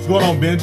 What's going on, Ben?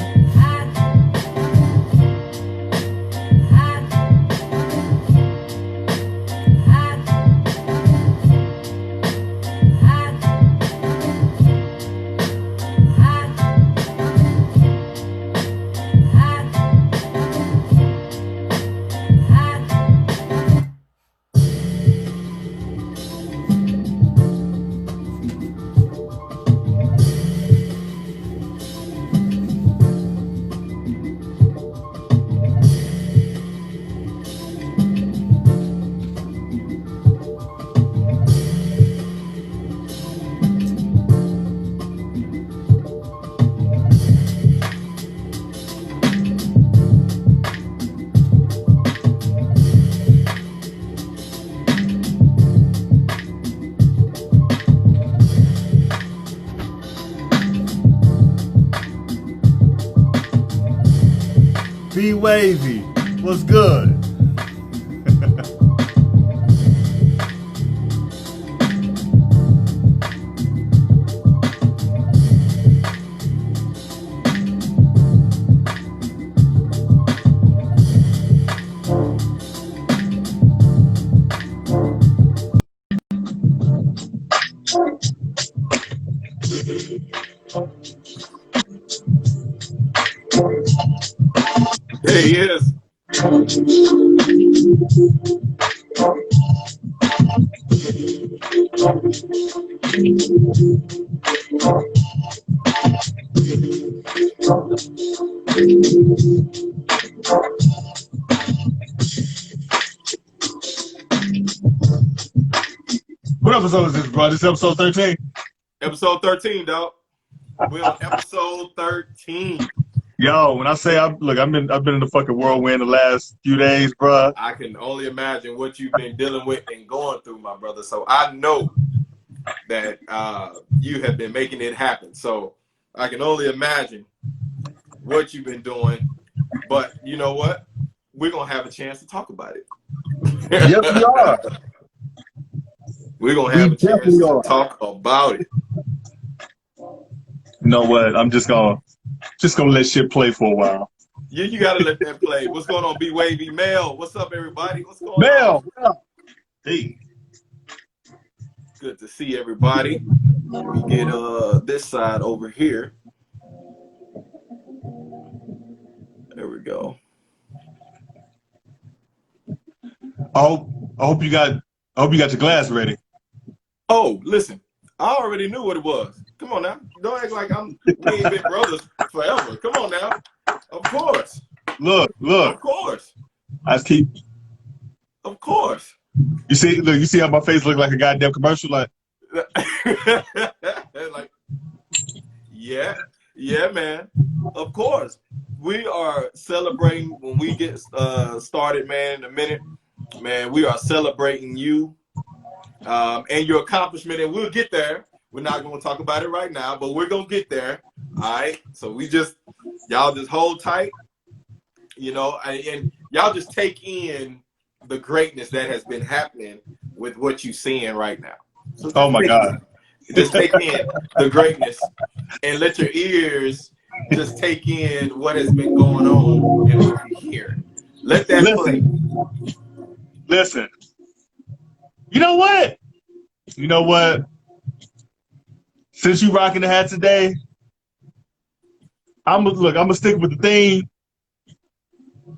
Be Wavy, what's good? There he is. What episode is this, bro? This episode 13? Episode 13, dog. We're on episode 13. Yo, when I say I've been in the fucking whirlwind the last few days, bro. I can only imagine what you've been dealing with and going through, my brother. So I know that you have been making it happen. So I can only imagine what you've been doing. But you know what? We're gonna have a chance to talk about it. Yes, we are. We're gonna have a chance to talk about it. You know what? I'm just gonna let shit play for a while. You gotta let that play. What's going on, B Wavy? Mel, what's up, everybody? What's going on? Mel, hey. Good to see everybody. Let me get this side over here. There we go. I hope you got your glass ready. Oh, listen, I already knew what it was. Come on now. Don't act like we ain't been brothers forever. Come on now. Of course. Look. Of course. Of course. You see how my face look like a goddamn commercial? Like, like, yeah, man. Of course. We are celebrating when we get started, man, in a minute. Man, we are celebrating you and your accomplishment, and we'll get there. We're not going to talk about it right now, but we're going to get there. All right. So y'all just hold tight, you know, and y'all just take in the greatness that has been happening with what you're seeing right now. So oh my God. Just take in the greatness and let your ears just take in what has been going on and what you hear. Let that play. Listen. You know what? Since you rocking the hat today, I'm gonna stick with the theme,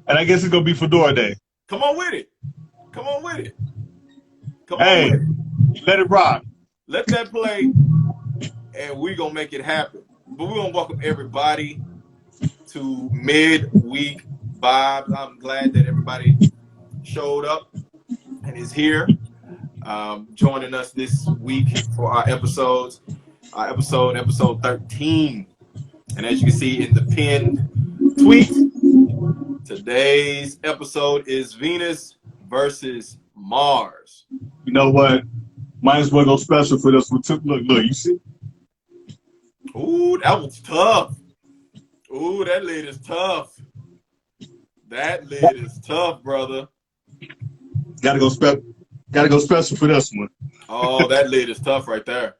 and I guess it's gonna be Fedora Day. Come on with it. Hey, let it rock. Let that play, and we're gonna make it happen. But we're gonna welcome everybody to Midweek Vibes. I'm glad that everybody showed up and is here, joining us this week for our episode 13. And as you can see in the pinned tweet, today's episode is Venus versus Mars. You know what? Might as well go special for this one. Look, you see? Ooh, that one's tough. Ooh, that lid is tough. That lid is tough, brother. Gotta go special for this one. Oh, that lid is tough right there.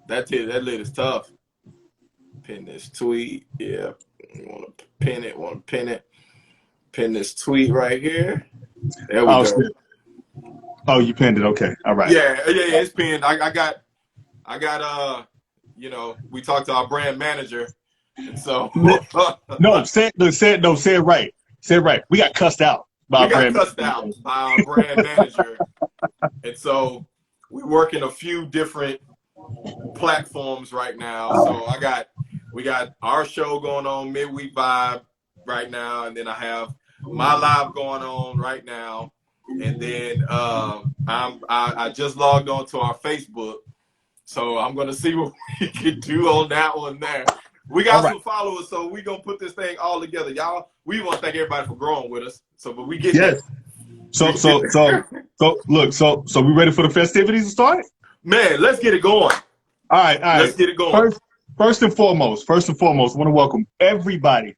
That lid is tough. pin this tweet. Yeah, want to pin it. Want to pin it. Pin this tweet right here. There we Oh, go. shit. Oh, you pinned it. Okay. All right. Yeah, it's pinned. I got. You know, we talked to our brand manager, and so No, say it right. Say it right. We got cussed out by we our got brand cussed manager. out by our brand manager, and so we work in a few different platforms right now. So we got our show going on, Midweek Vibe, right now, and then I have my live going on right now, and then I just logged on to our Facebook, so I'm gonna see what we can do on that one there. We got some followers, so we gonna put this thing all together, y'all. We want to thank everybody for growing with us. So, but we get Yes. So we ready for the festivities to start? Man, let's get it going. All right. Let's get it going. First and foremost, I want to welcome everybody,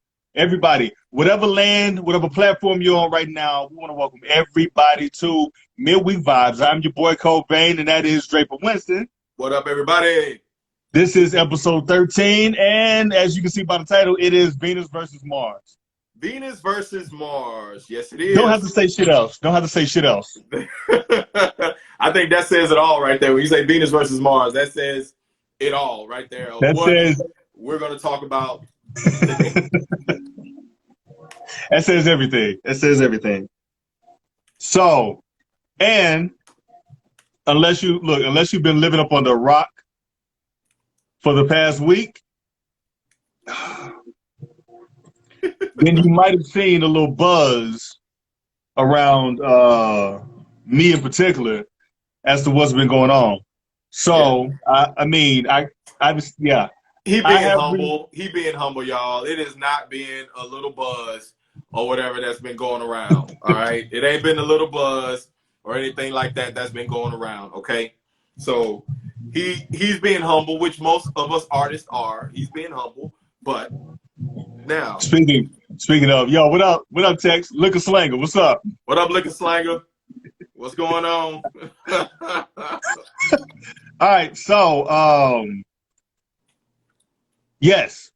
whatever land, whatever platform you're on right now. We want to welcome everybody to Midweek Vibes. I'm your boy Cobain, and that is Draper Winston. What up, everybody? This is episode 13, and as you can see by the title, it is Venus versus Mars. Venus versus Mars. Yes, it is. Don't have to say shit else. I think that says it all right there. When you say Venus versus Mars, that says it all right there. That says we're going to talk about. That says everything. So, and unless you've been living up under a rock for the past week, then you might have seen a little buzz around me in particular as to what's been going on. So, yeah. He being humble, y'all. It is not being a little buzz or whatever that's been going around. All right, it ain't been a little buzz or anything like that that's been going around. Okay, so he's being humble, which most of us artists are. He's being humble, but now speaking of, yo, what up, Tex? Liquor Slanger, what's up? What up, Liquor Slanger? What's going on? All right, so yes,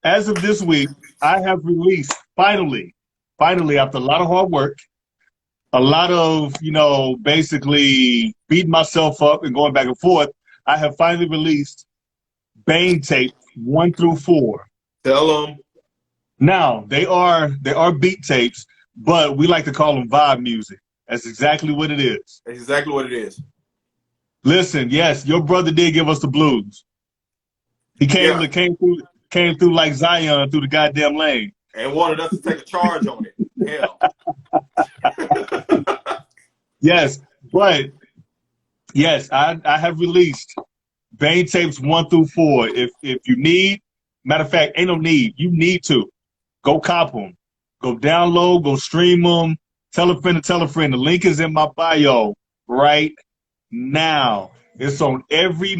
as of this week, I have released finally after a lot of hard work, a lot of basically beating myself up and going back and forth. I have finally released Baintapes 1 through 4. Tell them. Now they are beat tapes, but we like to call them vibe music. That's exactly what it is. Exactly what it is. Listen, yes, your brother did give us the blues. He came through like Zion through the goddamn lane. And wanted us to take a charge on it. Hell. Yes, but yes, I have released Baintapes 1 through 4. If you need, matter of fact, ain't no need. You need to go cop them, go download, go stream them. Tell a friend to tell a friend. The link is in my bio right now. It's on every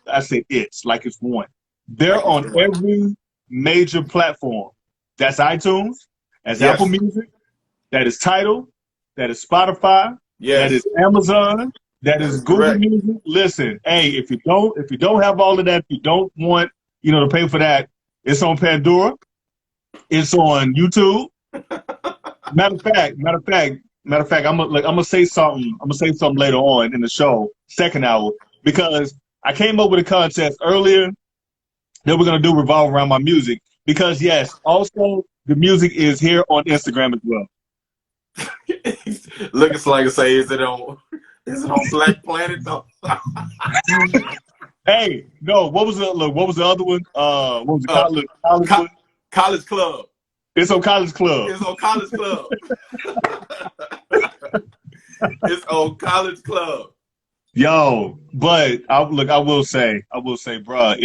I say it's like it's one. They're on every major platform. That's iTunes, that's Apple Music, that is Tidal, that is Spotify, that is Amazon, that is Google Music. Listen, hey, if you don't have all of that, if you don't want, to pay for that, it's on Pandora, it's on YouTube. Matter of fact, I'm gonna say something. I'm gonna say something later on in the show, second hour, because I came up with a contest earlier that we're gonna do revolve around my music. Because yes, also the music is here on Instagram as well. Looking like say, is it on Black Planet though? Hey, no, what was the other one? What was it? College Club. It's on College Club. It's on College Club. It's on College Club. Yo, but I will say, bro,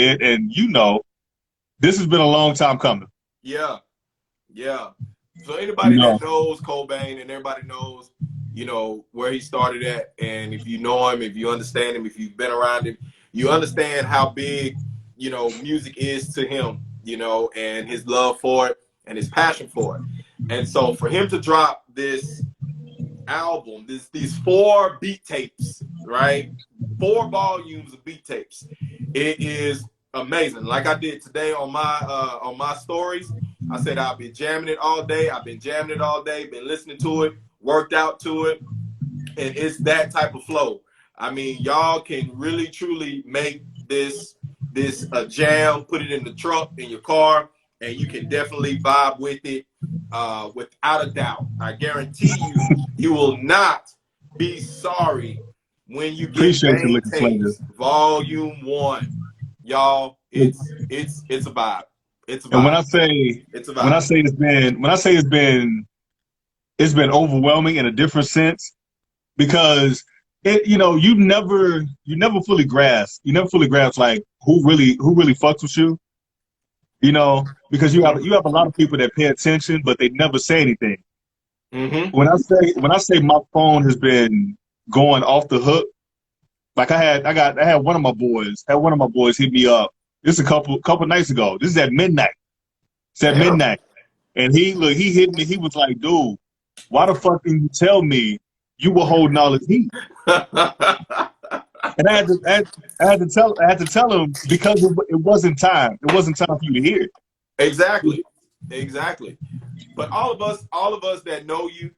this has been a long time coming. Yeah. So anybody that knows Cobain and everybody knows, where he started at, and if you know him, if you understand him, if you've been around him, you understand how big, music is to him, and his love for it and his passion for it. And so for him to drop this album, these 4 beat tapes, right? 4 volumes of beat tapes. It is amazing. Like I did today on my stories. I said I've been jamming it all day. I've been jamming it all day. Been listening to it, worked out to it, and it's that type of flow. I mean, y'all can really truly make this a jam. Put it in the truck, in your car, and you can definitely vibe with it without a doubt. I guarantee you, you will not be sorry when you get Appreciate you, Liquor Slinger. Baintapes Volume 1. Y'all, it's a vibe. It's a vibe. And It's a vibe. when I say it's been overwhelming in a different sense, because you never fully grasp like who really fucks with you, because you have a lot of people that pay attention but they never say anything. Mm-hmm. When I say my phone has been going off the hook, like I had one of my boys hit me up. This is a couple nights ago. This is at midnight. It's at midnight. And he hit me. He was like, dude, why the fuck didn't you tell me you were holding all this heat? And I had to tell him, because it wasn't time. It wasn't time for you to hear it. Exactly. But all of us that know you,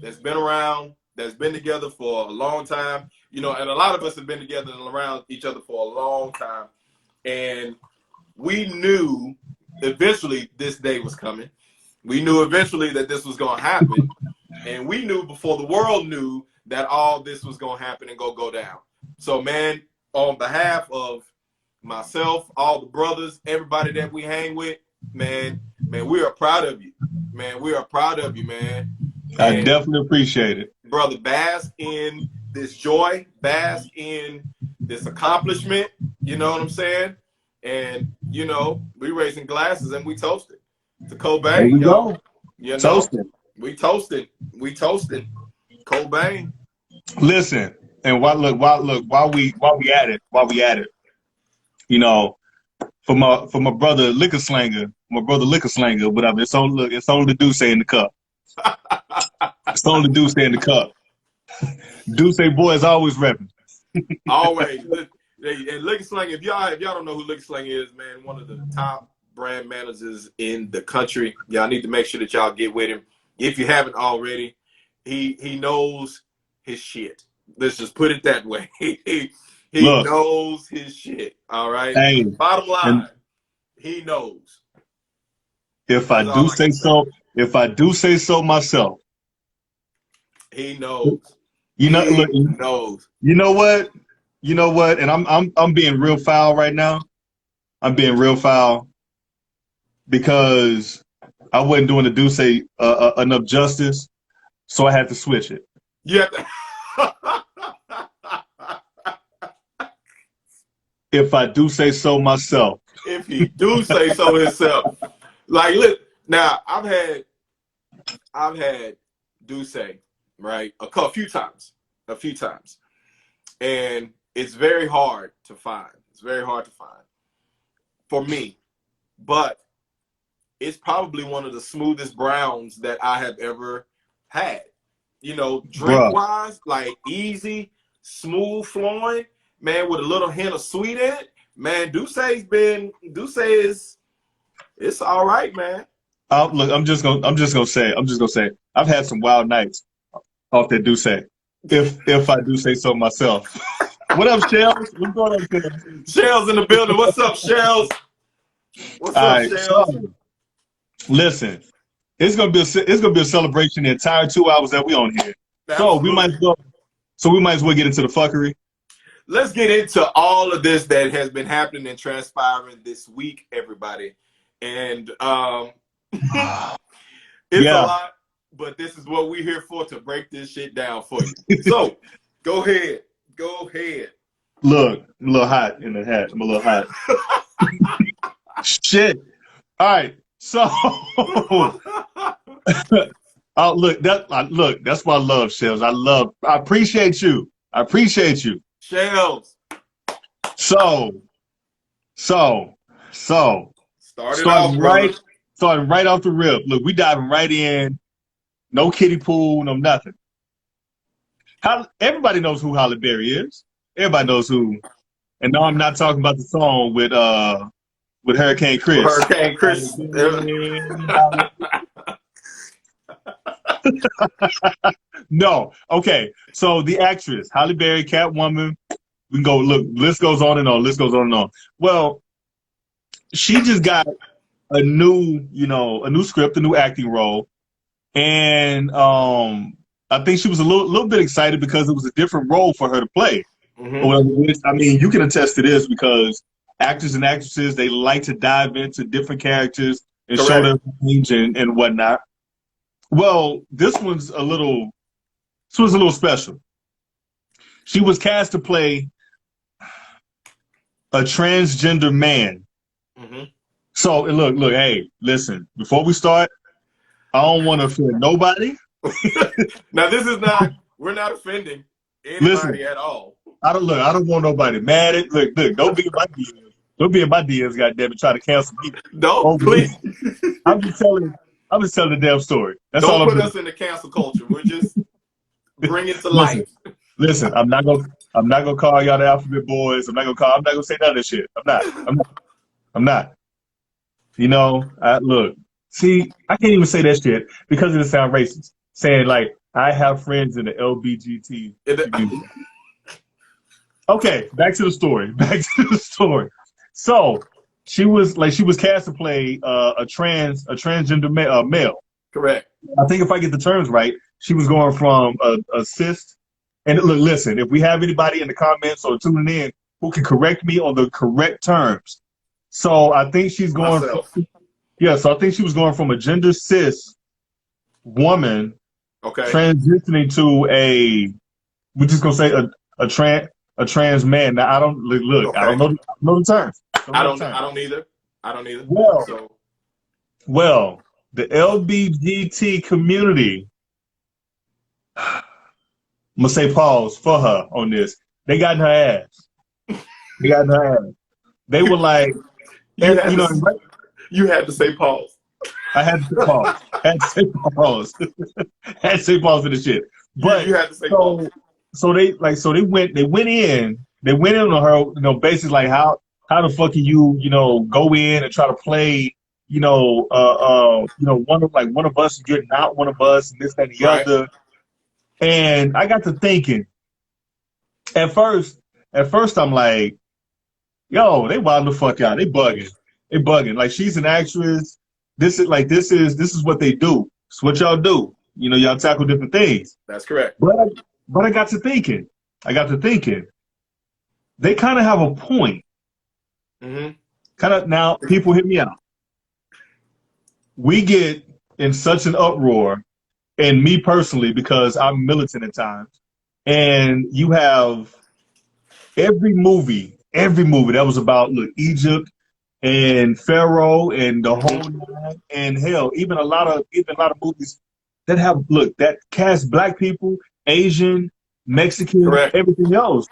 that's been around, that's been together for a long time, and a lot of us have been together and around each other for a long time. And we knew eventually this day was coming. We knew eventually that this was going to happen. And we knew before the world knew that all this was going to happen and go down. So, man, on behalf of myself, all the brothers, everybody that we hang with, man, we are proud of you. Man, we are proud of you, man. I definitely appreciate it. Brother, bask in this joy, bask in this accomplishment, you know what I'm saying? And, we raising glasses and we toasted to Cobain, y'all. Toasting. We toasted. Cobain. Listen, and while we at it, for my brother Liquor Slinger, whatever. It's only the Deuce in the cup. It's only the Deuce in the cup. Deuce boy is always repping. Always. And Liquor Slinger, if y'all don't know who Liquor Slinger is, man, one of the top brand managers in the country. Y'all need to make sure that y'all get with him. If you haven't already, he knows his shit. Let's just put it that way. He knows his shit. All right. Hey, bottom line, he knows. If I do say so myself, he knows. He knows. You know what? And I'm being real foul right now. I'm being real foul because I wasn't doing the Deuce enough justice, so I had to switch it. Yeah. If I do say so myself. If he do say so himself. Like, look, now I've had Deuce, right, a few times, and it's very hard to find. For me, but it's probably one of the smoothest browns that I have ever had. Drink wise, like easy, smooth flowing, man, with a little hint of sweet in it. Man, Deuce is it's all right, man. Look, I'm just gonna say, I've had some wild nights off that Deuce. If I do say so myself. What up, Shells? What's going on, Shells? Shells in the building. What's up, Shells? What's up, Shells? So, listen, it's gonna be a celebration the entire 2 hours that we on here. Absolutely. So we might as well get into the fuckery. Let's get into all of this that has been happening and transpiring this week, everybody. And it's a lot, but this is what we're here for, to break this shit down for you. So go ahead. Look, I'm a little hot in the hat. I'm a little hot. Shit. All right. So look, that's why I love Shells. I appreciate you. Shells. So starting right off the rip. Look, we diving right in. No kiddie pool, no nothing. Everybody knows who Halle Berry is. Everybody knows who And no, I'm not talking about the song with Hurricane Chris. Hurricane Chris. No. Okay. So the actress, Halle Berry, Catwoman, we can go, look, list goes on and on, list goes on and on. Well, she just got a new, a new script, a new acting role. And I think she was a little bit excited because it was a different role for her to play. Well, I mean, you can attest to this because actors and actresses, they like to dive into different characters and show their range and whatnot. Well, this was a little special. She was cast to play a transgender man. So look, hey, listen, before we start, I don't want to offend nobody. Now, we're not offending anybody at all. I don't want nobody mad at. Look, don't be in my DMs. Don't be in my DMs, goddammit, try to cancel me. Don't, please. I'm just telling the damn story. That's don't all put us in the cancel culture. We're just bring it to life. Listen, I'm not gonna call y'all the alphabet boys. I'm not gonna say none of this shit. I'm not. Look, see, I can't even say that shit because it sounds racist. Saying like I have friends in the LBGT community. Okay, back to the story. So she was cast to play a transgender male. Correct. I think if I get the terms right, she was going from a cis. And look, listen, if we have anybody in the comments or tuning in who can correct me on the correct terms. So I think she's going so I think she was going from a gender cis woman transitioning to we're just gonna say a trans man. Now I don't look. I don't know the terms. I don't either. Well, the LBGT community. I'm gonna say pause for her on this. They got in her ass. They were like, you had to say pause. I had to say pause. Had to say pause for the shit. But you had to say pause. So they went in on her, basically like how the fuck can you, go in and try to play, one of us, you're not one of us, and this, that, and the other. And I got to thinking, at first I'm like, yo, they wilding the fuck out. They bugging. Like, she's an actress. This is what they do. It's what y'all do. Y'all tackle different things. That's correct. But I got to thinking, they kind of have a point. Now, people hear me out. We get in such an uproar, and me personally, because I'm militant at times, and you have every movie that was about Egypt and Pharaoh and the whole nine, and hell, even a lot of movies that have that cast black people, Asian, Mexican, everything else,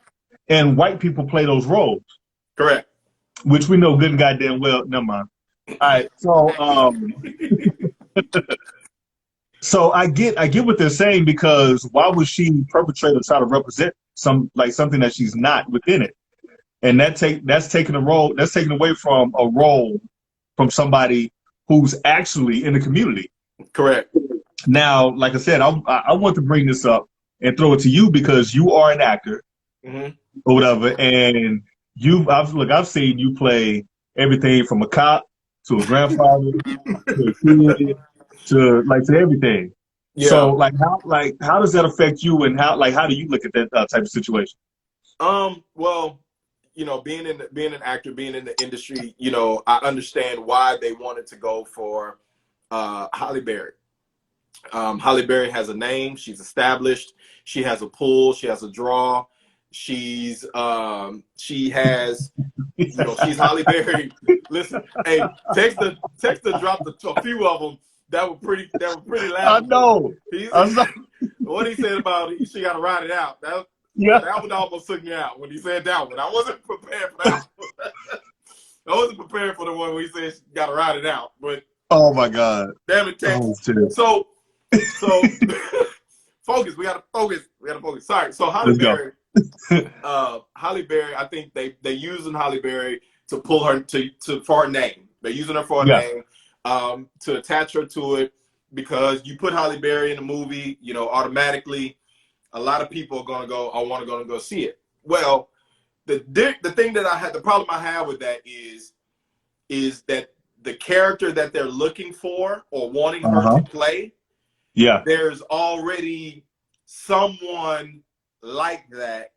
and white people play those roles. Correct. Which we know good and goddamn well. Never mind. All right, so so I get what they're saying, because why would she perpetrate or try to represent something that she's not within it? And that's taking away from a role from somebody who's actually in the community. Correct. Now, like I said, I want to bring this up and throw it to you because you are an actor or whatever, and I've seen you play everything from a cop to a grandfather to a kid to everything. Yeah. So how does that affect you, and how do you look at that type of situation? Well, being an actor, being in the industry, I understand why they wanted to go for Halle Berry. Halle Berry has a name. She's established. She has a pull. She has a draw. She has, she's Halle Berry. Listen, hey, Texter dropped a few of them that were pretty loud. I know. What he said about she got to ride it out. That one almost took me out when he said that one. I wasn't prepared for that one. I wasn't prepared for the one where he said she got to ride it out. But oh my God, damn it, Texas. So focus. We gotta focus. Sorry. So Halle Berry, Halle Berry, I think they using Halle Berry to pull her for her name. They're using her for her Yeah. name, to attach her to it, because you put Halle Berry in a movie, you know, automatically a lot of people are gonna go, I want to go see it. Well, the thing that the problem I have with that is that the character that they're looking for or wanting her to play, Yeah. there's already someone like that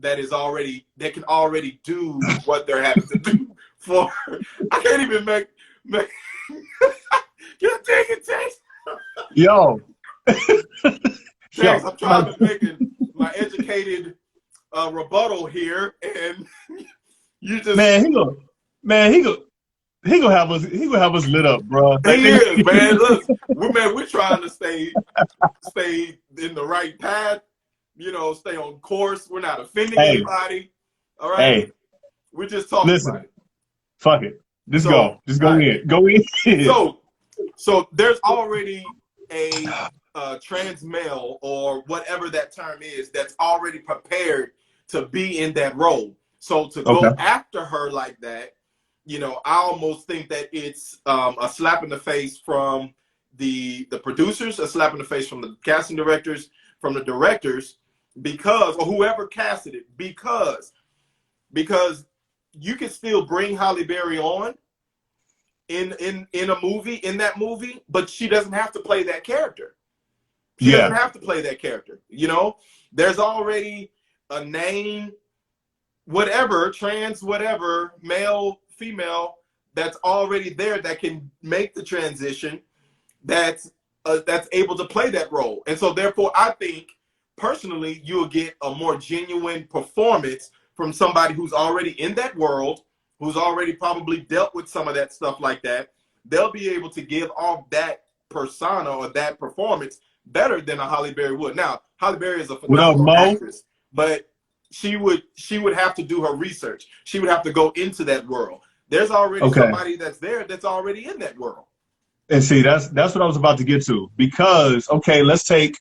can already do what they're having to do for. I can't even make you dig it, Tex. Yo. Tex, I'm trying to make my educated rebuttal here, and you just he gonna have us lit up, bro. He is, man. Look, we're trying to stay in the right path, you know, stay on course. We're not offending anybody. All right. Hey, We're just talking about it. Fuck it. Just So, go in. Go in. So there's already a trans male, or whatever that term is, that's already prepared to be in that role. So to go after her like that, you know, I almost think that it's a slap in the face from the producers, a slap in the face from the casting directors, from the directors, or whoever casted it, because you can still bring Halle Berry on in that movie, but she doesn't have to play that character. She doesn't have to play that character. You know, there's already a name, whatever, trans, whatever, male, female, that's already there that can make the transition, that's able to play that role. And so therefore, I think personally, you'll get a more genuine performance from somebody who's already in that world, who's already probably dealt with some of that stuff like that. They'll be able to give off that persona or that performance better than a Halle Berry would. Now, Halle Berry is a phenomenal actress, but she would have to do her research. She would have to go into that world. There's already somebody that's there that's already in that world. And see, that's what I was about to get to, because let's take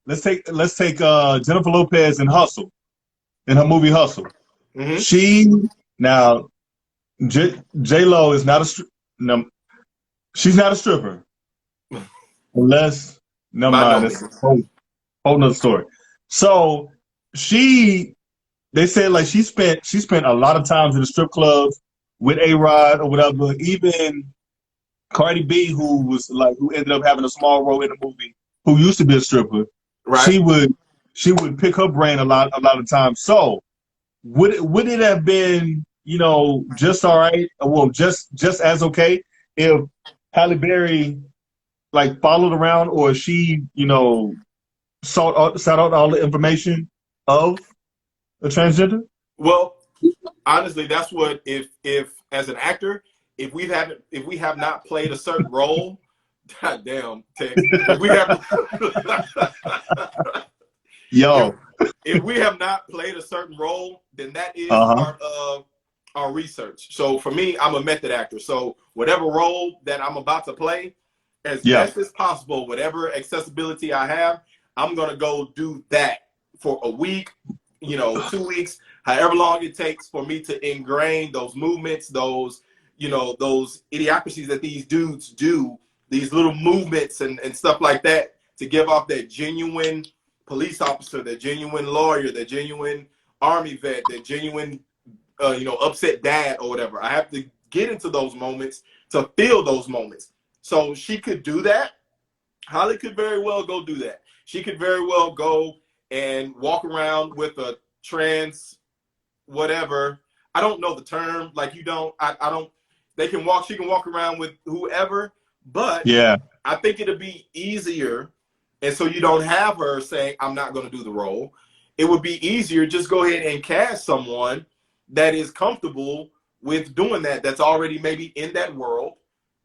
Jennifer Lopez in Hustle, in her movie Hustle. Mm-hmm. She now J-Lo is not she's not a stripper, unless never mind, that's a whole nother story. So they said like she spent a lot of times in the strip clubs with A-Rod or whatever. Even Cardi B, who ended up having a small role in the movie, who used to be a stripper, right? She would pick her brain a lot of times. So would it have been, you know, just all right? Well, just as okay if Halle Berry like followed around, or she, you know, sought out all the information of a transgender? Well, honestly, that's what if as an actor, if we have not played a certain role, goddamn, Tex, if we have if we have not played a certain role, then that is part of our research. So for me, I'm a method actor. So whatever role that I'm about to play, as best as possible, whatever accessibility I have, I'm gonna go do that for a week, you know, 2 weeks, however long it takes for me to ingrain those movements, those, you know, those idiocracies that these dudes do, these little movements and stuff like that, to give off that genuine police officer, that genuine lawyer, that genuine army vet, that genuine, you know, upset dad or whatever. I have to get into those moments to feel those moments. So she could do that. Halle could very well go do that. She could very well go and walk around with a trans whatever. I don't know the term, like you don't. I don't. She can walk around with whoever, but I think it'd be easier. And so you don't have her saying, I'm not going to do the role. It would be easier, just go ahead and cast someone that is comfortable with doing that, that's already maybe in that world,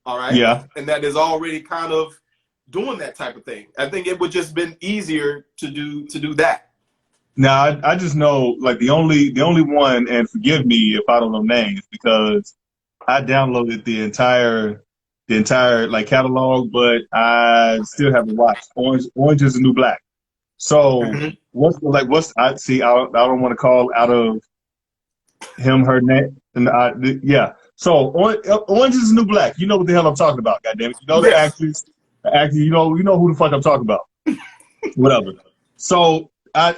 all right? Yeah. And that is already kind of doing that type of thing. I think it would just been easier to do that. Now, I just know, like, the only one, and forgive me if I don't know names, because I downloaded the entire like catalog, but I still haven't watched Orange is the New Black. So Mhm. what's I see? I don't want to call out of him her name. And yeah. So Orange is the New Black. You know what the hell I'm talking about? Goddamn it! You know the Yes. actress. You know who the fuck I'm talking about. Whatever. So I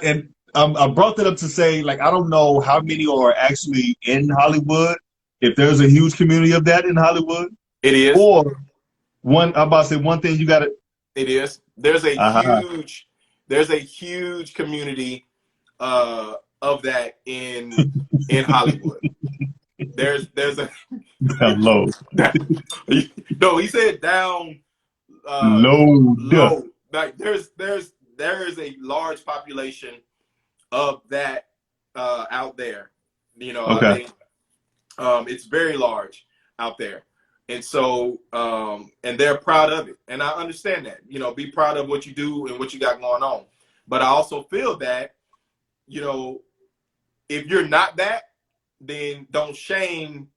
brought that up to say, like, I don't know how many are actually in Hollywood. If there's a huge community of that in Hollywood, It is. or I'm about to say one thing you got to. It is. There's a huge community of that in Hollywood. There's a Down low. no, he said down Low. low. Like there is a large population of that out there. You know, I Okay. think it's very large out there. And so, and they're proud of it. And I understand that, you know, be proud of what you do and what you got going on. But I also feel that, you know, if you're not that, then don't shame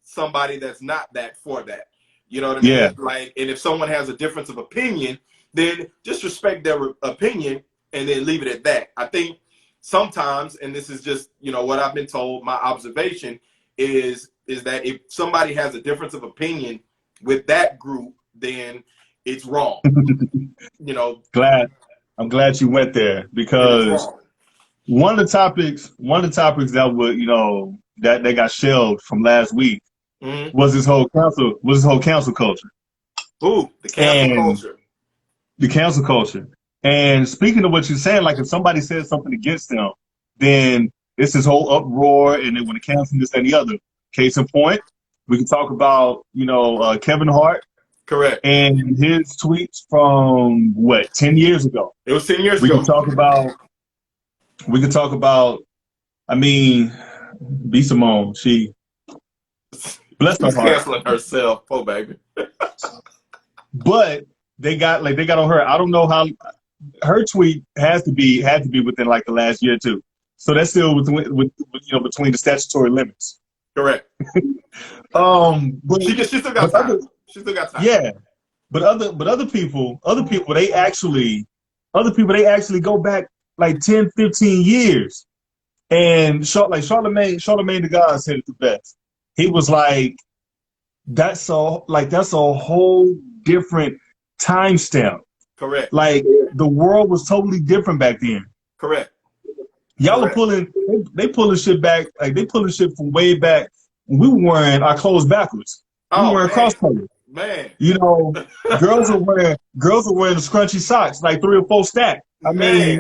somebody that's not that for that. You know what I mean? Yeah. Like, and if someone has a difference of opinion, then just respect their opinion and then leave it at that. I think sometimes, and this is just, you know, what I've been told, my observation is that if somebody has a difference of opinion with that group, then it's wrong. You know, I'm glad you went there, then it's because wrong. one of the topics that would, that they got shelved from last week Mm-hmm. was this whole cancel culture. Ooh, the cancel And culture. the cancel culture. And speaking of what you're saying, like if somebody says something against them, then it's this whole uproar, and they want to cancel this and the other. Case in point, we can talk about Kevin Hart Correct. and his tweets from 10 years ago. It was 10 years We ago. can talk about I mean, B Simone, she bless her She's heart. canceling herself. Oh, baby. But they got on her. I don't know how her tweet had to be within like the last year or two. So that's still between the statutory limits. Correct. But She still got time. She still got time. Yeah. But other people they actually go back like 10, 15 years. And Charlemagne the God said it the best. He was like, that's a whole different time stamp. Correct. Like the world was totally different back then. Correct. Y'all are pulling shit back, like they pulling shit from way back when we were wearing our clothes backwards. We were wearing cross colors. Man. You know, girls are wearing the scrunchy socks, like 3 or 4 stack. I mean,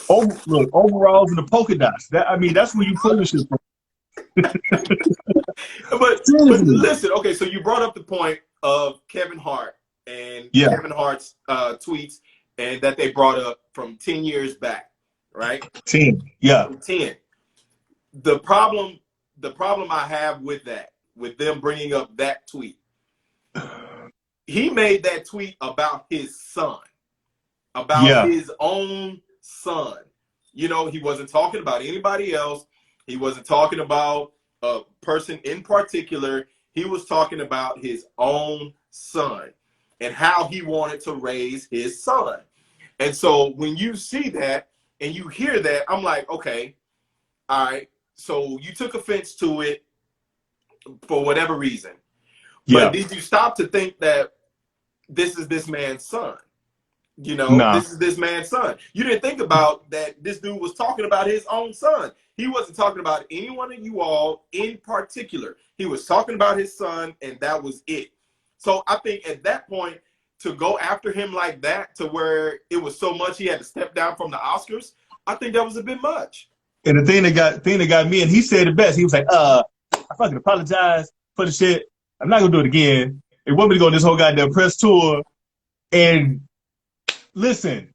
overalls and the polka dots. That's where you pulling shit from. but listen, okay, so you brought up the point of Kevin Hart and Kevin Hart's tweets, and that they brought up from 10 years back, right? 10, yeah. 10. The problem I have with them bringing up that tweet, he made that tweet about his son, about his own son. You know, he wasn't talking about anybody else. He wasn't talking about a person in particular. He was talking about his own son and how he wanted to raise his son. And so when you see that and you hear that, I'm like, okay, all right. So you took offense to it for whatever reason. But did you stop to think that this is this man's son? You know, This is this man's son. You didn't think about that this dude was talking about his own son. He wasn't talking about any one of you all in particular. He was talking about his son, and that was it. So I think at that point, to go after him like that, to where it was so much he had to step down from the Oscars, I think that was a bit much. And the thing that got me, and he said it best. He was like, I fucking apologize for the shit. I'm not gonna do it again. They want me to go on this whole goddamn press tour. And listen.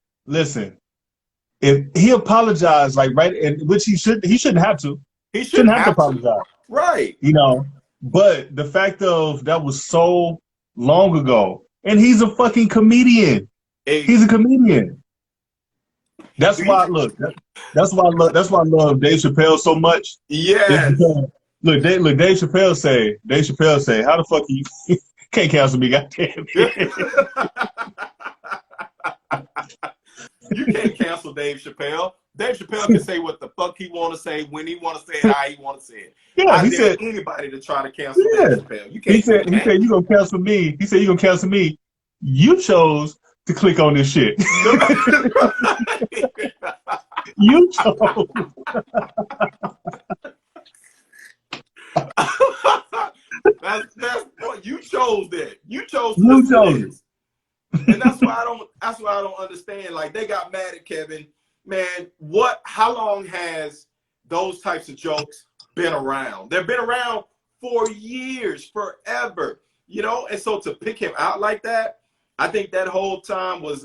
If he apologized, like right, and which he shouldn't have to. He shouldn't have to apologize. Right. You know, but the fact of that was so long ago, and he's a fucking comedian. He's a comedian. That's why that's why I love Dave Chappelle so much. Yes. Look, Dave Chappelle say, how the fuck you can't cancel me, goddamn. You can't cancel Dave Chappelle. Dave Chappelle can say what the fuck he want to say, when he want to say it, how he want to say it. Yeah, I he dare said. anybody to try to cancel Yeah, Dave Chappelle. You he can't do said. He that. said you gonna cancel me. He said you gonna cancel me. You chose to click on this shit. You chose. That's what you chose that. You chose to You listen to chose it. this. And that's why I don't understand. Like, they got mad at Kevin. Man, how long has those types of jokes been around? They've been around for years, forever. You know, and so to pick him out like that, I think that whole time was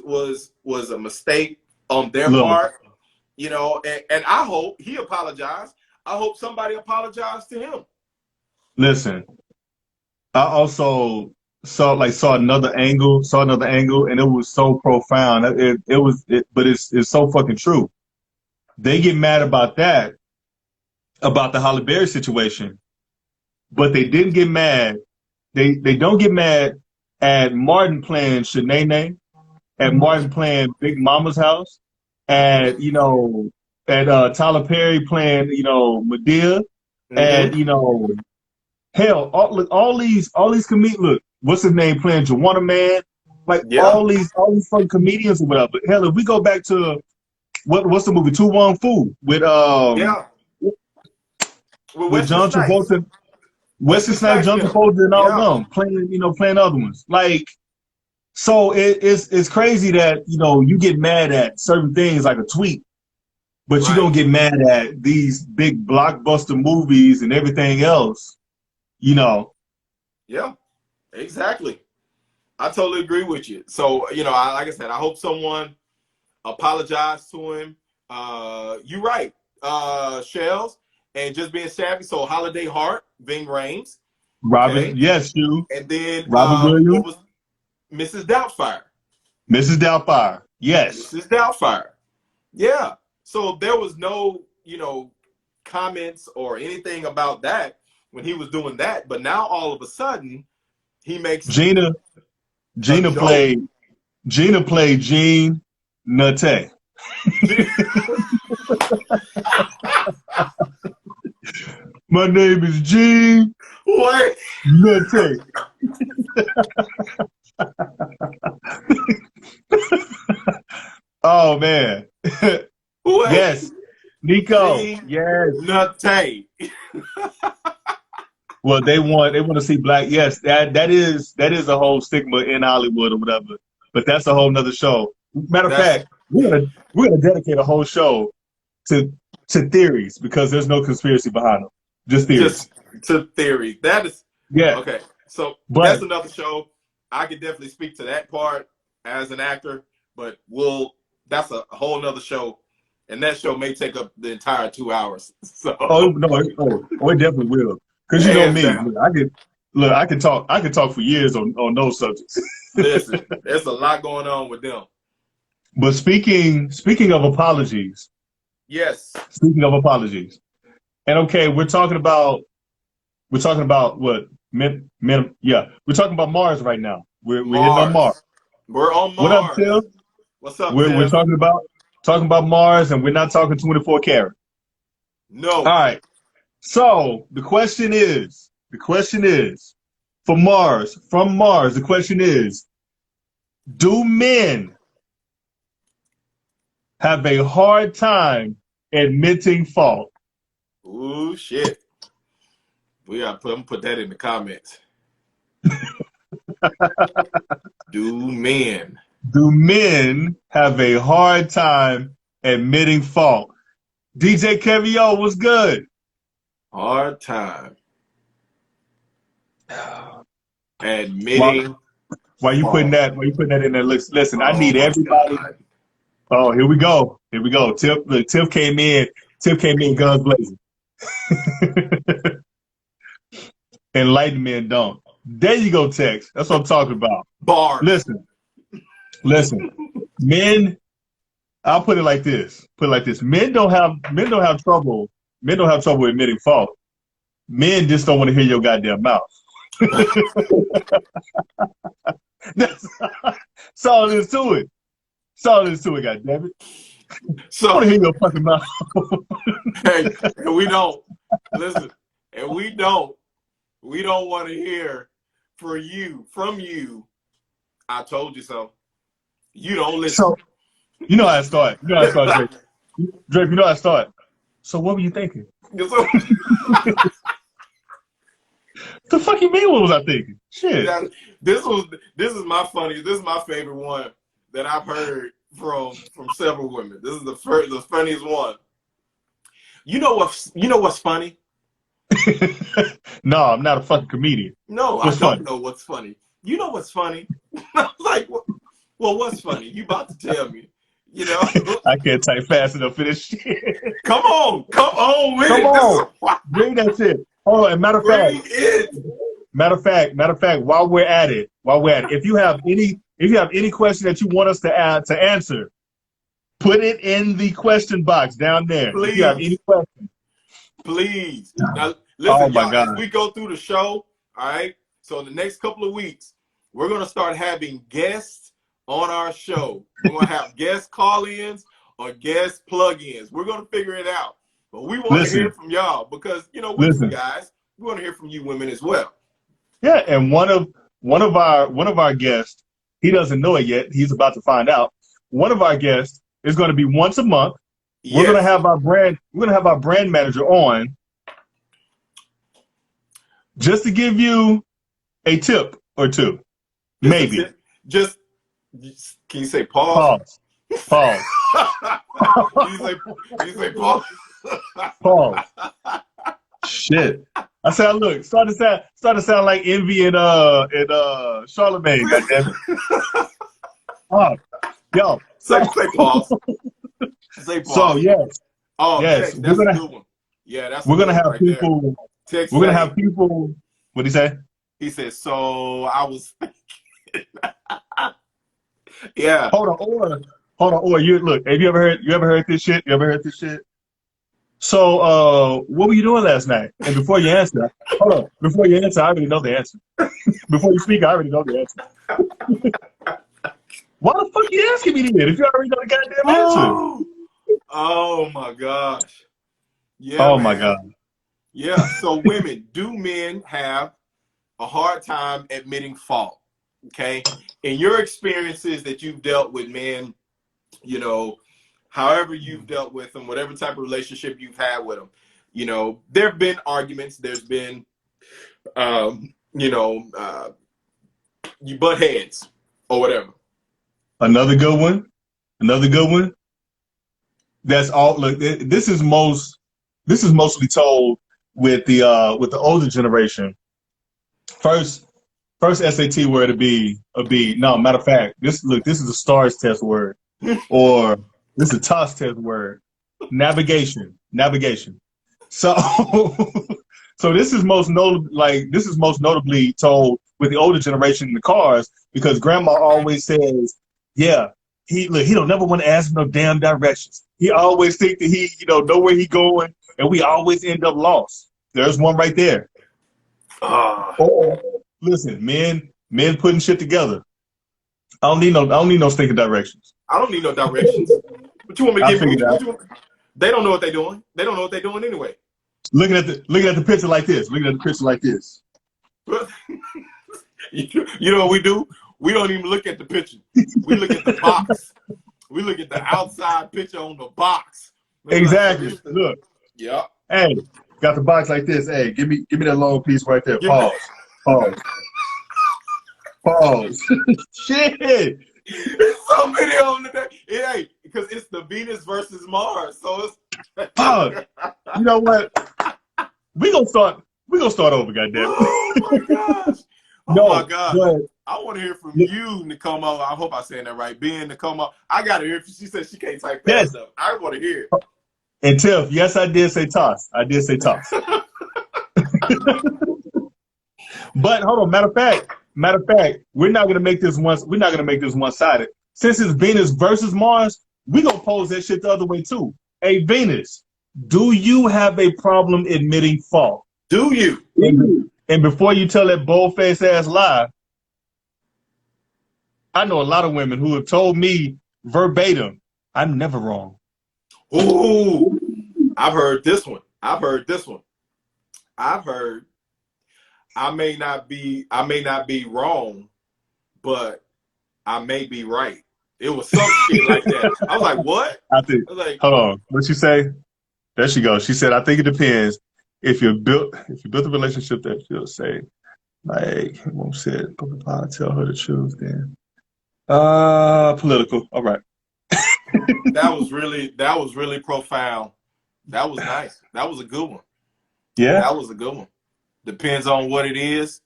a mistake on their Look, part. You know, and I hope he apologized. I hope somebody apologized to him. listen. I also saw another angle, and it was so profound. But it's so fucking true. They get mad about that, about the Halle Berry situation, but they didn't get mad. They don't get mad at Martin playing Shanae, at Martin playing Big Mama's House, at Tyler Perry playing Medea, and hell, all these comedians. Look, what's his name playing Joanna Man? Like Yeah. all these fucking comedians or whatever. Hell, if we go back to what's the movie Tu Wong Fu Yeah. With with Wesley John Snipes. Travolta, Wesley Wesley Snipes, Snipes John them. Travolta, and all Yeah. them playing other ones. Like, so it's crazy that you get mad at certain things like a tweet, but you Right. don't get mad at these big blockbuster movies and everything else. Yeah. Exactly. I totally agree with you. So, like I said, I hope someone apologized to him. You're right. Shells and just being savvy. So Holiday Heart, Ving Rhames. Robert, Okay. yes, you. And then Robert what Williams, was Mrs. Doubtfire? Mrs. Doubtfire, yes. Mrs. Doubtfire. Yeah. So there was no, comments or anything about that when he was doing that. But now all of a sudden he makes Gina a joke. played Jean Nutte. My name is Jean What? Nutte. Oh man. What? Yes. Nico. Jean Yes. Nutte. Well, they want to see black. Yes, that is a whole stigma in Hollywood or whatever. But that's a whole nother show. Matter of fact, we're gonna dedicate a whole show to theories because there's no conspiracy behind them. Just theories. Just to theory. That is Yeah. okay. So But that's another show. I could definitely speak to that part as an actor, but that's a whole nother show. And that show may take up the entire 2 hours. So it definitely will. Because you know hands me, down. I can talk for years on those subjects. Listen, there's a lot going on with them. But speaking of apologies, Yes. and okay, we're talking about what men, yeah, we're talking about Mars right now. We're hitting on Mars. We're on What up, Mars. Tiff? What's up, We're Tiff? talking about Mars, and we're not talking 24 karat. No. All right. So the question is, from Mars, the question is, do men have a hard time admitting fault? Ooh, shit. We gotta put that in the comments. Do men have a hard time admitting fault? DJ Kevio, what's good? Hard time admitting. Why you putting that in there? Listen, I need everybody. God. Oh, here we go. Tiff came in guns blazing. Enlightened men don't. There you go, Tex. That's what I'm talking about. Bars. Listen. Men, I'll put it like this. Men don't have trouble admitting fault. Men just don't want to hear your goddamn mouth. That's all there is to it. all there is to it, goddammit. So I want to hear your fucking mouth. hey, and we don't listen, and we don't want to hear from you. I told you so. You don't listen. So, you know how I start. You know how I start, Drake. Drake, you know how I start. So what were you thinking? So, The fuck you mean? What was I thinking? Shit. this is my favorite one that I've heard from several women. This is the funniest one. You know what's funny? No, I'm not a fucking comedian. No, What's I don't funny? know what's funny. You know what's funny? I'm like, well, what's funny? You about to tell me? You know? I can't type fast enough for this shit. Come on with Come on, bring that shit. Oh, and matter of fact, while we're at it, if you have any question that you want us to answer, put it in the question box down there. Please. If you have any questions, please. Now, listen, oh my y'all, God. as we go through the show, all right? So in the next couple of weeks, we're going to start having guests on our show. We're going to have guest call-ins or guest plug-ins. We're going to figure it out. But we want to hear from y'all because, you know, we're two guys. We want to hear from you women as well. Yeah, and one of our guests, he doesn't know it yet. He's about to find out. One of our guests is going to be once a month. Yes. We're going to have our brand manager on just to give you a tip or two. Maybe. Just can you say pause? Pause. you say pause. Pause. Shit. I said, look, start to sound like Envy and Charlemagne. Goddamn it. Oh, yo. Say pause. Say pause. So yes. Oh yes, that's a good one. Yeah, that's. We're gonna have people. We're gonna have people. What'd he say? He said, "So I was." Yeah. Hold on. Or you look. Have you ever heard this shit? You ever heard this shit? So, what were you doing last night? And before you answer, hold on. Before you answer, I already know the answer. Before you speak, I already know the answer. Why the fuck you asking me then if you already know the goddamn answer? Oh my gosh. Yeah. Oh man. my God. Yeah. So, women, do men have a hard time admitting fault? Okay. In your experiences that you've dealt with men, you know, however you've dealt with them, whatever type of relationship you've had with them, you know, there have been arguments. There's been, you butt heads or whatever. Another good one. That's all. Look, this is mostly told with the older generation. First SAT word to be a B. No, matter of fact, this is a STARS test word, or this is a TOS test word. Navigation. So, so this is most notably told with the older generation in the cars because grandma always says, yeah, he don't never want to ask no damn directions. He always think that he, know where he going, and we always end up lost. There's one right there. Listen, men putting shit together. I don't need no stinking directions. I don't need no directions. What you want me to give you? They don't know what they're doing. They don't know what they're doing anyway. Looking at the picture like this. You know what we do? We don't even look at the picture. We look at the box. We look at the outside picture on the box. Exactly. Like, look. Yeah. Hey, got the box like this. Hey, give me that long piece right there. Pause. Shit. There's so many of them today. It ain't because it's the Venus versus Mars. So it's you know what? We gonna start over, goddamn. Oh my gosh. Oh my God. But I want to hear from you, Nakoma. I hope I'm saying that right. Being Nakoma. I gotta hear. She said she can't type fast enough. I want to hear it. And Tiff, yes, I did say toss. But hold on, matter of fact, we're not gonna make this one-sided. Since it's Venus versus Mars, we gonna pose that shit the other way too. Hey, Venus, do you have a problem admitting fault? Do you? And before you tell that bold-faced ass lie, I know a lot of women who have told me verbatim, I'm never wrong. Ooh, I've heard this one. I've heard I may not be wrong, but I may be right. It was some shit like that. I was like, what? I think. I was like, Hold on. What you say? There she goes. She said, I think it depends. If you built a relationship that feels safe, like mom said, tell her the truth. Then, political. All right. that was really profound. That was nice. That was a good one. Yeah. That was a good one. Depends on what it is.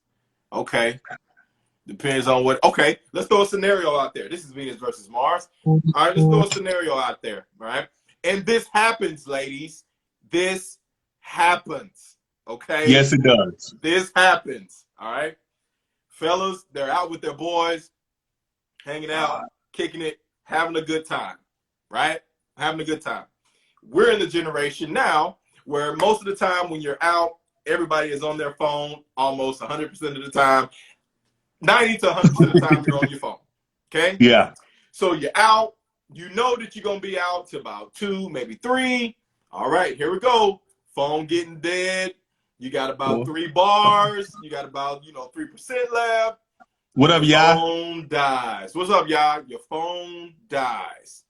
Okay. Depends on what. Okay. Let's throw a scenario out there. This is Venus versus Mars. All right. Let's throw a scenario out there. All right. And this happens, ladies. This happens. Okay. Yes, it does. This happens. All right. Fellas, they're out with their boys, hanging out, kicking it, having a good time. Right? Having a good time. We're in the generation now where most of the time when you're out, everybody is on their phone almost 100% of the time. 90 to 100% of the time you're on your phone. Okay? Yeah. So you're out. You know that you're going to be out to about 2, maybe 3. All right, here we go. Phone getting dead. You got about 3 bars. You got about, 3% left. What up, y'all? Phone dies. What's up, y'all? Your phone dies.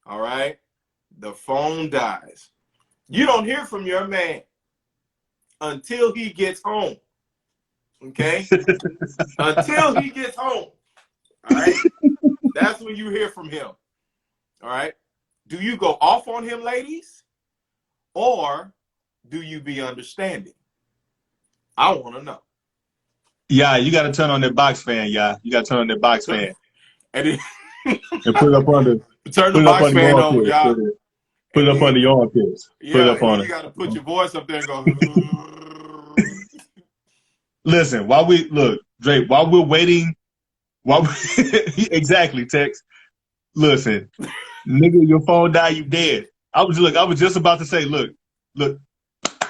All right? The phone dies. You don't hear from your man until he gets home. Okay? Until he gets home. All right? That's when you hear from him. All right? Do you go off on him, ladies? Or do you be understanding? I want to know. Yeah, you got to turn on that box fan, yeah. You got to turn on that box fan. And put it up on the turn the box fan on, y'all. Put it up under your armpits. Yeah, put it up on you got to put your voice up there and go. Listen, Drake, while we're waiting, exactly, Tex. Listen, nigga, your phone died, you dead. I was just about to say, look,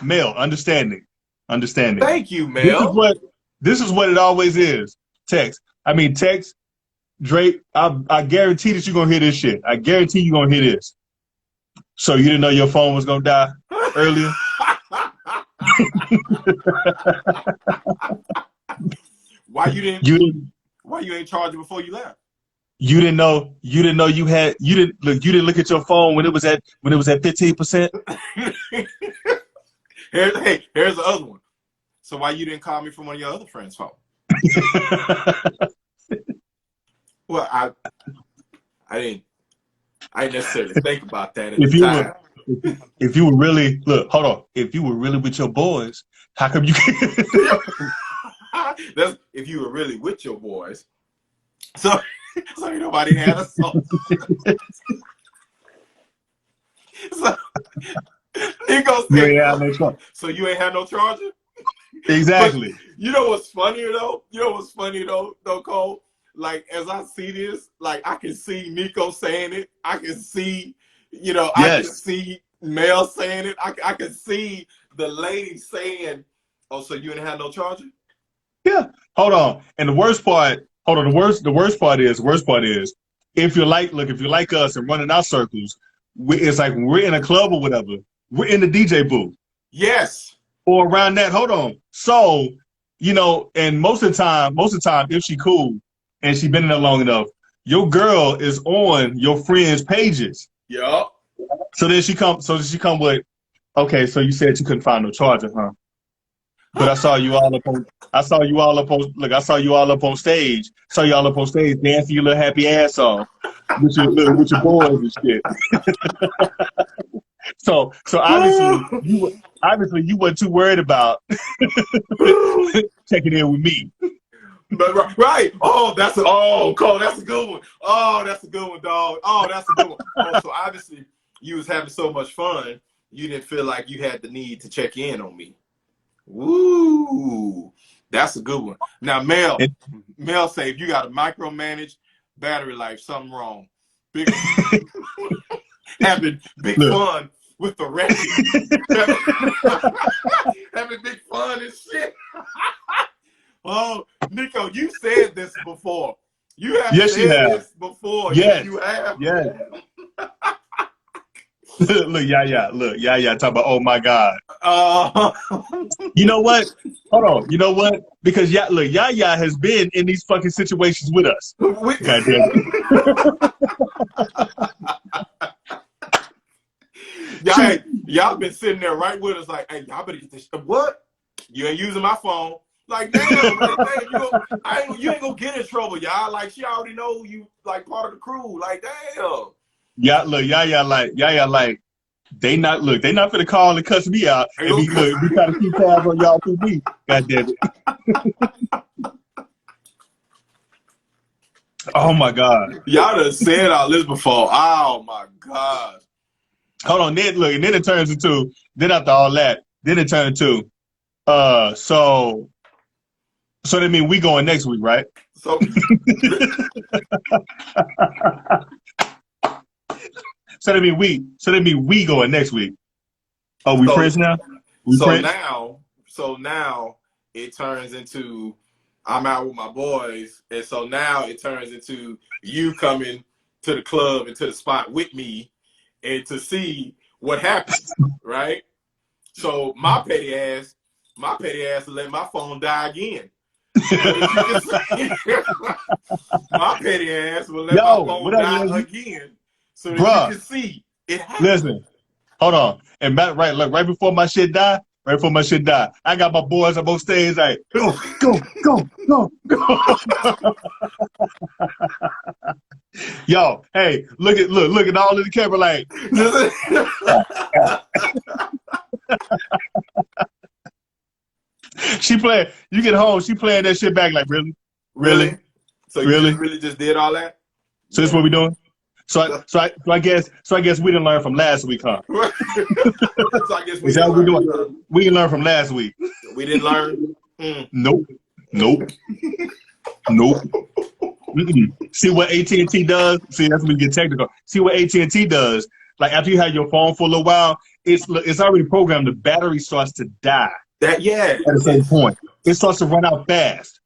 Mel, understanding. Thank you, Mel. This is what it always is. Tex, Drake, I guarantee that you're gonna hear this shit. I guarantee you're gonna hear this. So you didn't know your phone was gonna die earlier? Why you ain't charged it before you left? You didn't know you didn't look at your phone when it was at 15%. Here's the other one. So why you didn't call me from one of your other friends' phone? Well, I didn't necessarily think about that at the time. If you were really if you were really with your boys, how come you That's if you were really with your boys. So nobody had a phone. So Nico said, so you ain't had no charger? Exactly. But you know what's funnier though? Cole? Like, as I see this, like, I can see Nico saying it. I can see, I can see Mel saying it. I can see the lady saying, oh, so you ain't had no charger? Yeah. Hold on. And the worst part is, if you're like us and running our circles, it's like when we're in a club or whatever, we're in the DJ booth. Yes. Or around that. Hold on. So, and most of the time, if she cool and she been in there long enough, your girl is on your friends' pages. Yeah. So then she come with, okay, so you said you couldn't find no charger, huh? But I saw you all up on stage. Saw y'all up on stage dancing your little happy ass off with your boys and shit. So obviously you weren't too worried about checking in with me. But, right. Cole, that's a good one. Oh, that's a good one, dog. Oh, that's a good one. Oh, so obviously you was having so much fun, you didn't feel like you had the need to check in on me. Woo, that's a good one. Now, Mel say if you got to micromanage battery life, something wrong. Having big fun with the wreckage. having big fun and shit. Oh, Nico, you said this before. You have Yes, you said have. this before. Yes. You have. Yes. Look, yeah. Talk about, oh my God. Uh, You know what? Hold on. You know what? Because Yaya has been in these fucking situations with us. God damn it. y'all been sitting there right with us, like, hey, y'all better get this. What? You ain't using my phone. Like, damn, like, damn, you ain't gonna get in trouble, y'all. Like, she already know you like part of the crew. Like, damn. Yaya like, they not finna call and cuss me out and be trying to keep tabs on y'all through me. God damn it. Oh my God. Y'all done said all this before. Oh my gosh. Hold on, then it turns into, then after all that, then it turned into so that means we going next week, right? So So that means we going next week. Oh, we friends now? So now it turns into I'm out with my boys, and so now it turns into you coming to the club and to the spot with me and to see what happens, right? So my petty ass will let my phone die again. But as you can see, my petty ass will let my phone die again, so that you can see it happen. Listen, hold on. And right before my shit die, I got my boys up on stage like, go. Yo, hey, look at all of the camera like. She playing. You get home, she playing that shit back like, really. So you really just did all that? So that's what we doing? So I guess we didn't learn from last week, huh? So I guess we didn't learn. We didn't learn from last week. We didn't learn. Nope. See what AT&T does? See, that's when we get technical. See what AT&T does? Like after you have your phone for a little while, it's already programmed. The battery starts to die. At a certain point, it starts to run out fast.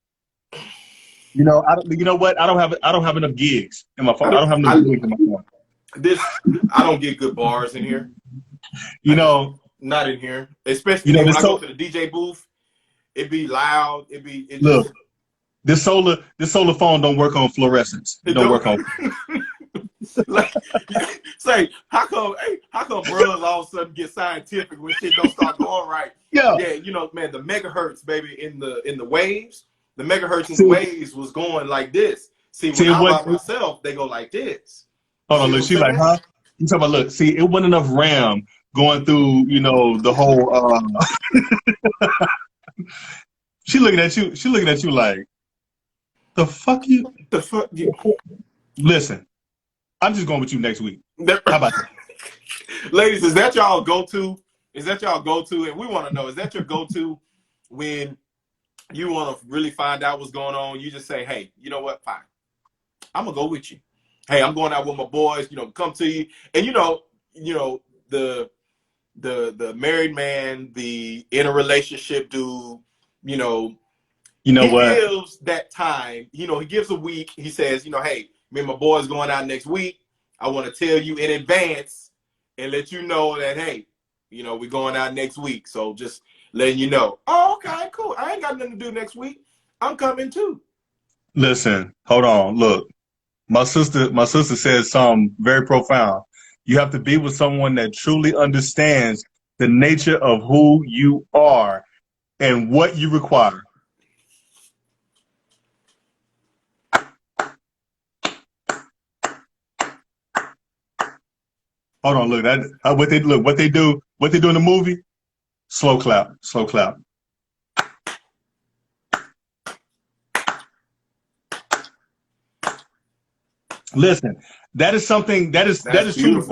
You know, you know what? I don't have enough gigs in my phone. I don't have enough gigs in my phone. I don't get good bars in here. Not in here, especially when I go to the DJ booth. It be loud. This solar phone don't work on fluorescence. It don't work on. Like, say, how come brothers all of a sudden get scientific when shit don't start going right? Yeah, man, the megahertz, baby, in the waves, the megahertz in the waves was going like this. See, when I'm by myself, they go like this. Hold on, look, she like, huh? You talking about, look, see, it wasn't enough RAM going through, the whole. She looking at you like, the fuck you. Listen, I'm just going with you next week. How about that? Ladies, is that y'all go-to? And we want to know, is that your go-to when you want to really find out what's going on? You just say, hey, you know what? Fine. I'm going to go with you. Hey, I'm going out with my boys, come to you. And the married man, the in a relationship dude, he gives that time, he gives a week. He says, hey, me and my boys going out next week. I want to tell you in advance and let you know that, hey, we're going out next week. So just letting you know. Oh, okay, cool. I ain't got nothing to do next week. I'm coming too. Listen, hold on. Look, my sister said something very profound. You have to be with someone that truly understands the nature of who you are and what you require. Hold on, look, what they do in the movie? Slow clap. Listen, that is something that is truly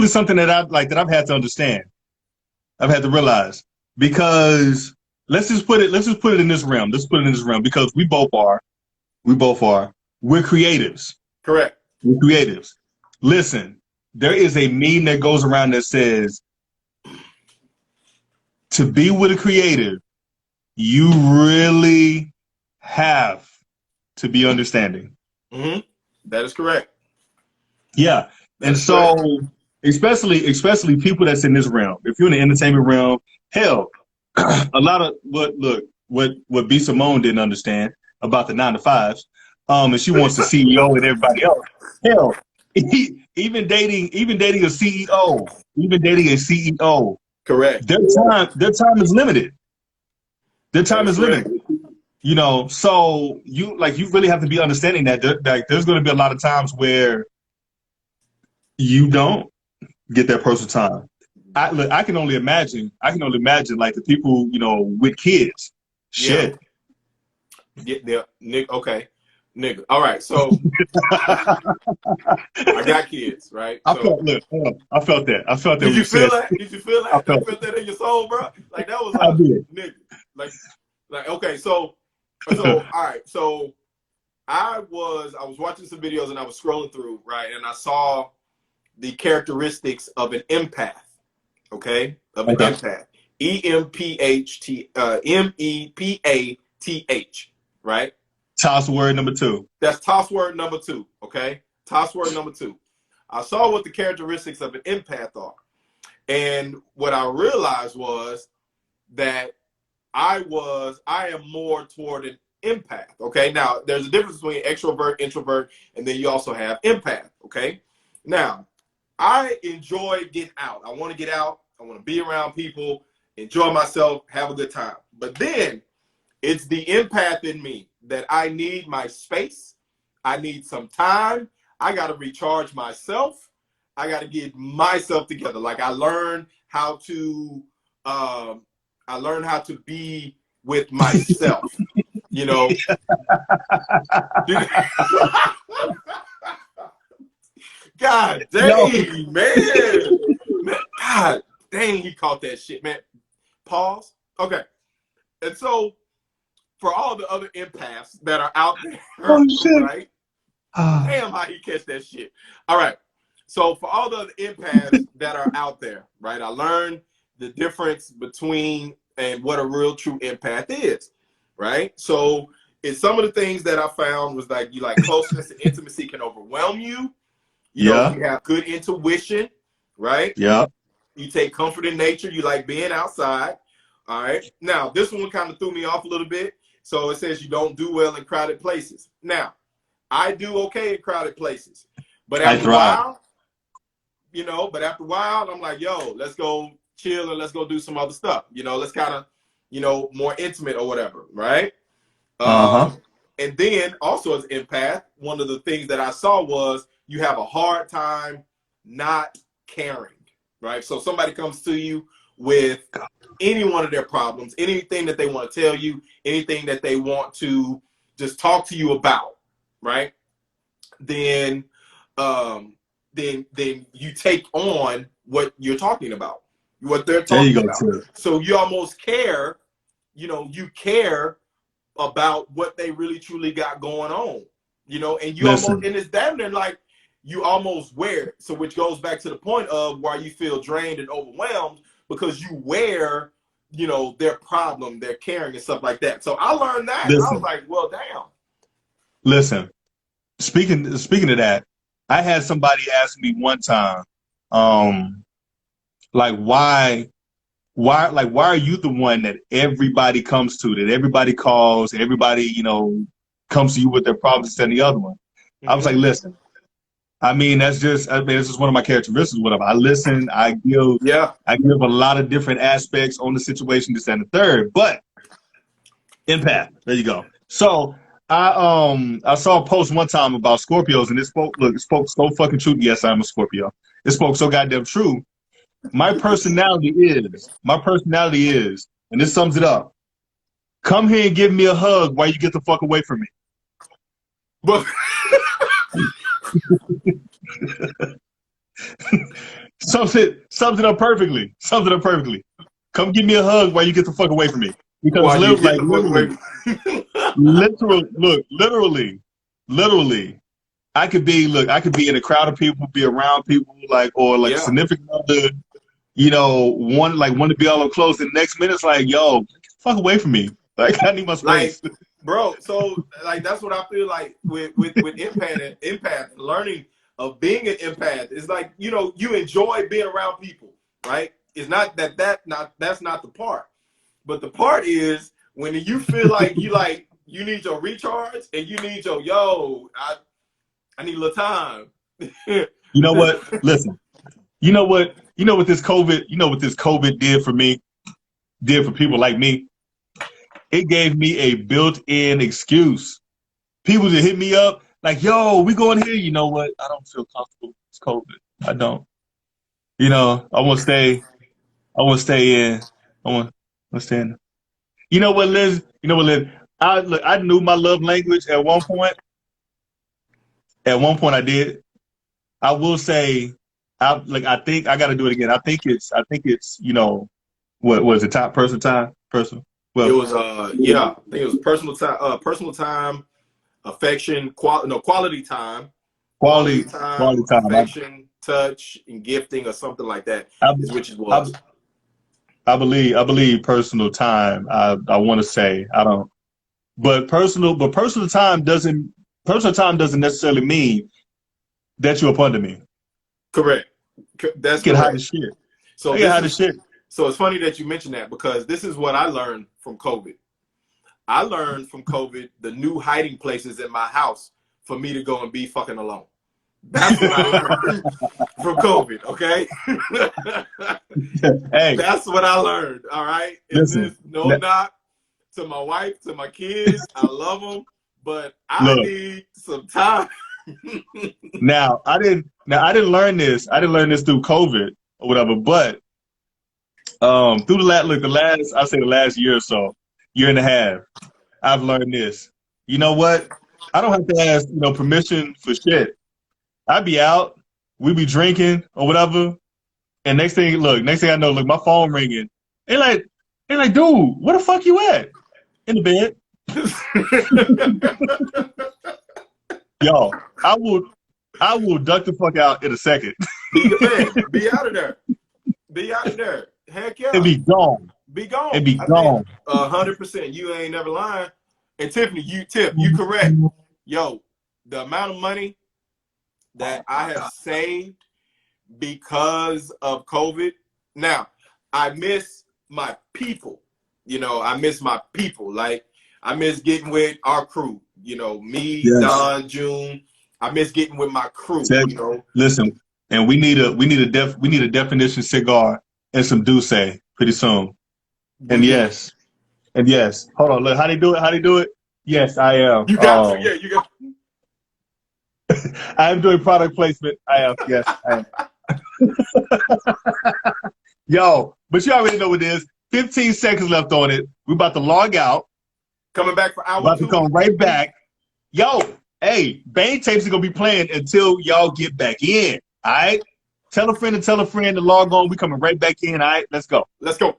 something that I've had to understand. I've had to realize, because let's just put it in this realm. Because we both are. We're creatives. Correct. We're creatives. Listen, there is a meme that goes around that says, to be with a creative, you really have to be understanding. Mm-hmm. That is correct. Yeah. And so especially people that's in this realm. If you're in the entertainment realm, hell, a lot of what B Simone didn't understand about the 9 to 5s, and she wants the CEO and everybody else. Hell, even dating a CEO, Correct. their time is limited. Their time is correct. limited. You know, so you really have to be understanding that there's going to be a lot of times where you don't get that personal time. I can only imagine like the people, you know, with kids. Shit. Yeah, Nick. Okay, nigga. All right, so I got kids, right? I felt that. I felt that. Did you feel that? Did you feel that? You felt that in your soul, bro? Like that was a nigga. Like okay, so all right, so I was watching some videos and I was scrolling through, right, and I saw the characteristics of an empath. Okay, of an empath. EMPATH, right? Toss word number 2. That's toss word number 2. Okay, toss word number 2. I saw what the characteristics of an empath are, and what I realized was that I am more toward an empath. Okay, now there's a difference between extrovert, introvert, and then you also have empath. Okay, now I enjoy getting out. I want to get out. I want to be around people, enjoy myself, have a good time. But then it's the empath in me that I need my space. I need some time. I got to recharge myself. I got to get myself together. Like I learned how to be with myself, you know. God dang, man. God dang, he caught that shit, man. Pause. Okay. And so for all the other empaths that are out there, right? Damn, how he catch that shit. All right. So for all the other empaths that are out there, right? I learned the difference between and what a real true empath is, right? So it's some of the things that I found was like closeness and intimacy can overwhelm you. You know, you have good intuition, right? Yeah. You take comfort in nature. You like being outside. All right. Now, this one kind of threw me off a little bit. So it says you don't do well in crowded places. Now, I do okay in crowded places. But after a while, I'm like, yo, let's go chill and let's go do some other stuff. You know, let's kind of, more intimate or whatever, right? And then also as empath, one of the things that I saw was you have a hard time not caring, right? So somebody comes to you with any one of their problems, anything that they want to tell you, anything that they want to just talk to you about, right? Then you take on what you're talking about, what they're talking about. So you almost care, you care about what they really truly got going on, and you almost, and it's damn near like you almost wear it. So which goes back to the point of why you feel drained and overwhelmed because you wear, their problem, their caring and stuff like that. So I learned that. And I was like, well, damn. Listen, speaking of that, I had somebody ask me one time, like why are you the one that everybody comes to, that everybody calls, everybody, comes to you with their problems than the other one? I was like, listen, it's just one of my characteristics, whatever. I listen, I give a lot of different aspects on the situation, this and the third, but empath, there you go. So I saw a post one time about Scorpios, and it spoke so fucking true. Yes, I'm a Scorpio. It spoke so goddamn true. My personality is, and this sums it up. Come here and give me a hug while you get the fuck away from me. But sums it up perfectly. Come give me a hug while you get the fuck away from me. Because literally, I could be in a crowd of people, be around people, significant other, want to be all up close. And the next minute, it's like, yo, get the fuck away from me. Like, I need my space. bro. So like that's what I feel like with empath learning of being an empath. It's like, you know, you enjoy being around people, right? It's not that's not the part. But the part is when you feel like you need your recharge and you need your I need a little time. You know what? Listen. You know what this COVID did for me, did for people like me? It gave me a built-in excuse. People that hit me up like, yo, we going here. You know what? I don't feel comfortable. It's COVID. I don't. You know, I want to stay in. I want to stay in. You know what, Liz? I knew my love language at one point. At one point I did. I will say, I think I got to do it again. I think it's, you know, what was it? Personal time, personal. It Well, was I think it was personal time, affection, quality time, quality time. affection, touch, and gifting, or something like that. Is which it was. I believe personal time. I want to say I don't, but personal time doesn't necessarily mean that you're up under me. Correct. That's get correct. hot as shit. So get hot as shit. So it's funny that you mentioned that, because this is what I learned from COVID. I learned from COVID the new hiding places in my house for me to go and be fucking alone. That's what I learned from COVID, okay? Hey, that's what I learned, all right? Listen, no knock to my wife, to my kids. I love them, but I need some time. Now I didn't learn this. I didn't learn this through COVID or whatever, but through the last year or so, year and a half, I've learned this. You know what? I don't have to ask, you know, permission for shit. I'd be out, we be drinking or whatever, and next thing I know, my phone ringing. And like, dude, where the fuck you at? In the bed. Yo, I will duck the fuck out in a second. Be out of there. Be out of there. Heck yeah. And be gone. Be gone. And be gone. 100%. You ain't never lying. And Tiffany, you correct. Yo, the amount of money that I have saved because of COVID. Now, I miss my people. You know, I miss my people. Like, I miss getting with our crew. You know, me, yes. Don, June. I miss getting with my crew. You know? Listen, and we need a definition cigar and some Douce pretty soon. And yes. Hold on, look, how they do it? Yes, I am. You got to, yeah, you got. I am doing product placement. I am, yes, I am. Yo, but you already know what it is. 15 seconds left on it. We're about to log out. Coming back for hour 2. About to come right back. Yo, hey, Baintapes is gonna be playing until y'all get back in. All right? Tell a friend to log on. We coming right back in. All right, let's go. Let's go.